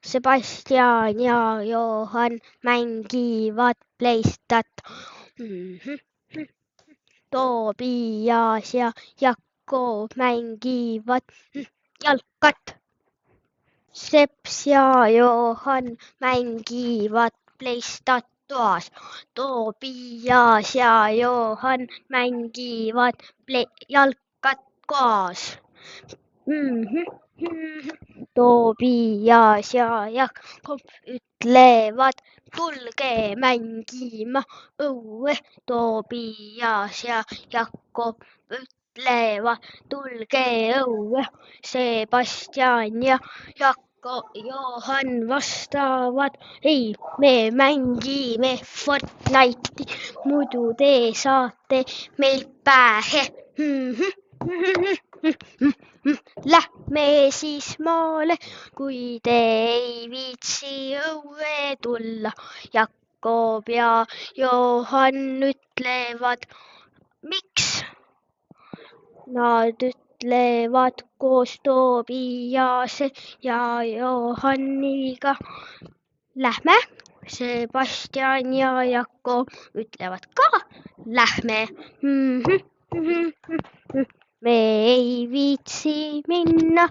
Sebastian ja Johan mängivad Playstat. Tobias ja Jakko mängivad jalkat. Seps ja Johan mängivad Playstat toas. Tobias ja Johan mängivad jalkat koos. Tobias ja Jakob ütlevad, tulge mängima õue. Tobias ja Jakob ütlevad, tulge õue. Sebastian ja Johan vastavad, ei, me mängime Fortnite'i, muidu te saate meilt pähe. Lähme siis maale, kui te ei viitsi õue tulla. Jakob ja Johan ütlevad, miks? Nad ütlevad koos Tobiase ja Johaniga. Lähme. Sebastian ja Jakob ütlevad ka, lähme. Me ei viitsi minna.